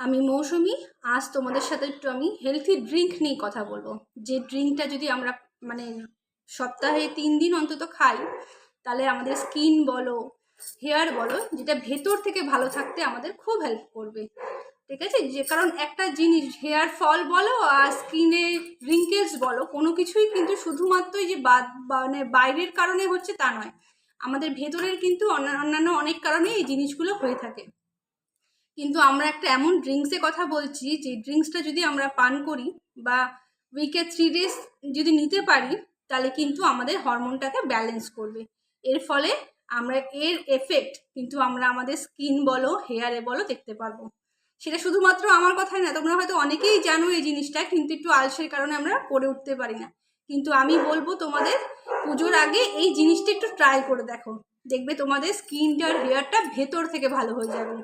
আমি মৌসুমি। আজ তোমাদের সাথে একটু আমি হেলথি ড্রিঙ্ক নিয়ে কথা বলবো। যে ড্রিঙ্কটা যদি আমরা মানে সপ্তাহে 3 দিন অন্তত খাই, তাহলে আমাদের স্কিন বলো, হেয়ার বলো, যেটা ভেতর থেকে ভালো থাকতে আমাদের খুব হেল্প করবে। ঠিক আছে? যে কারণ একটা জিনিস, হেয়ার ফল বলো আর স্কিনে রিঙ্কেলস বলো, কোনো কিছুই কিন্তু শুধুমাত্রই যে মানে বাইরের কারণে হচ্ছে তা নয়, আমাদের ভেতরের কিন্তু অন্যান্য অনেক কারণে এই জিনিসগুলো হয়ে থাকে। কিন্তু আমরা একটা এমন ড্রিঙ্কসের কথা বলছি, যে ড্রিঙ্কসটা যদি আমরা পান করি বা উইকে 3 ডেজ যদি নিতে পারি, তাহলে কিন্তু আমাদের হরমোনটাকে ব্যালেন্স করবে। এর ফলে আমরা এর এফেক্ট কিন্তু আমরা আমাদের স্কিন বলো, হেয়ারে বলো দেখতে পারবো। সেটা শুধুমাত্র আমার কথাই না, তোমরা হয়তো অনেকেই জানো এই জিনিসটা, কিন্তু একটু আলসের কারণে আমরা করে উঠতে পারি না। কিন্তু আমি বলবো তোমাদের, পুজোর আগে এই জিনিসটা একটু ট্রাই করে দেখো, দেখবে তোমাদের স্কিনটা আর হেয়ারটা ভেতর থেকে ভালো হয়ে যাবে।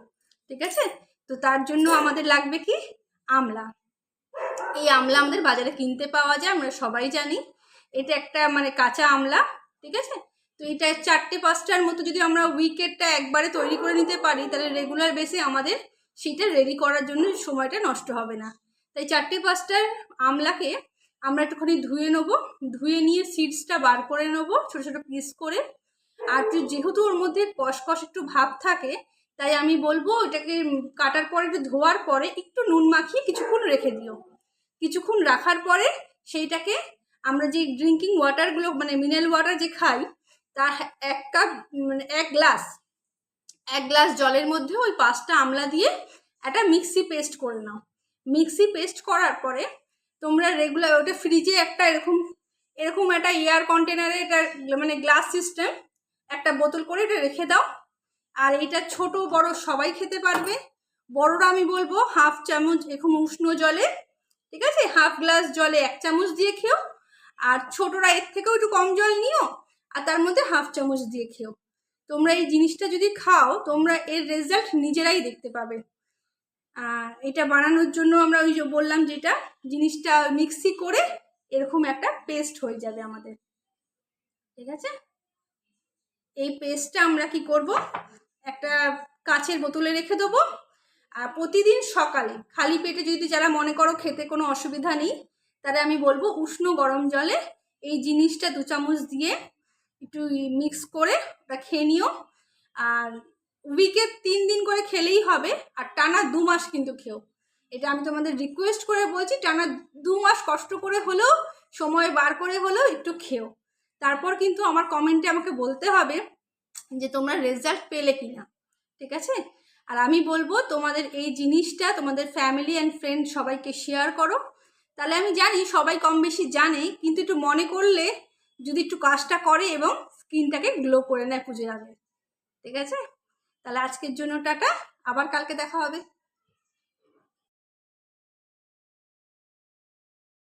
ঠিক আছে? তো তার জন্য আমাদের লাগবে কি? আমলা। এই আমলা আমাদের বাজারে কিনতে পাওয়া যায়, আমরা সবাই জানি। এটা একটা মানে কাঁচা আমলা। ঠিক আছে? তো এটা 4-5টার মতো যদি আমরা উইকেটটা একবারে তৈরি করে নিতে পারি, তাহলে রেগুলার বেসে আমাদের সেটা রেডি করার জন্য সময়টা নষ্ট হবে না। তাই 4-5টার আমলাকে আমরা একটুখানি ধুয়ে নেবো। ধুয়ে নিয়ে সিডসটা বার করে নেবো ছোটো ছোটো পিস করে। আর যেহেতু ওর মধ্যে কষকষ একটু ভাব থাকে, তাই আমি বলবো এটাকে কাটার পরে, একটু ধোয়ার পরে একটু নুন মাখিয়ে কিছুক্ষণ রেখে দিও। কিছুক্ষণ রাখার পরে সেইটাকে আমরা যে ড্রিঙ্কিং ওয়াটারগুলো মানে মিনারেল ওয়াটার যে খাই, তার 1 কাপ মানে 1 গ্লাস জলের মধ্যে ওই 5টা আমলা দিয়ে একটা মিক্সি পেস্ট করে নাও। মিক্সি পেস্ট করার পরে তোমরা রেগুলার ওটা ফ্রিজে একটা এরকম একটা এয়ার কন্টেনারে, এটা মানে গ্লাস সিস্টেম একটা বোতল করে এটা রেখে দাও। আর এটা ছোট বড় সবাই খেতে পারবে। বড়রা আমি বলবো 1/2 চামচ এরকম উষ্ণ জলে, ঠিক আছে, 1/2 গ্লাস জলে 1 চামচ দিয়ে খেও। আর ছোটরা এর থেকেও একটু কম জল নিও, আর তার মধ্যে 1/2 চামচ দিয়ে খেও। তোমরা এই জিনিসটা যদি খাও, তোমরা এর রেজাল্ট নিজেরাই দেখতে পাবে। আর এটা বানানোর জন্য আমরা ওই যে বললাম, যেটা জিনিসটা মিক্সি করে এরকম একটা পেস্ট হয়ে যাবে আমাদের। ঠিক আছে? এই পেস্টটা আমরা কি করব, একটা কাচের বোতলে রেখে দেবো। আর প্রতিদিন সকালে খালি পেটে যদি যারা মনে করো খেতে কোনো অসুবিধা নেই, তাহলে আমি বলবো উষ্ণ গরম জলে এই জিনিসটা 2 চামচ দিয়ে একটু মিক্স করে ওটা খেয়ে নিও। আর উইকে 3 দিন করে খেলেই হবে। আর টানা 2 মাস কিন্তু খেও। এটা আমি তোমাদের রিকোয়েস্ট করে বলছি, টানা 2 মাস কষ্ট করে হলেও, সময় বার করে হলেও একটু খেও। তারপর কিন্তু আমার কমেন্টে আমাকে বলতে হবে যে তোমরা রেজাল্ট পেলে কিনা। ঠিক আছে? আর আমি বলবো তোমাদের এই জিনিসটা তোমাদের ফ্যামিলি অ্যান্ড ফ্রেন্ড সবাইকে শেয়ার করো। তাহলে আমি জানি সবাই কম বেশি জানে, কিন্তু একটু মনে করলে যদি একটু কাজটা করে এবং স্কিনটাকে গ্লো করে নেয় পুজোর আগে। ঠিক আছে? তাহলে আজকের জন্য টাটা, আবার কালকে দেখা হবে।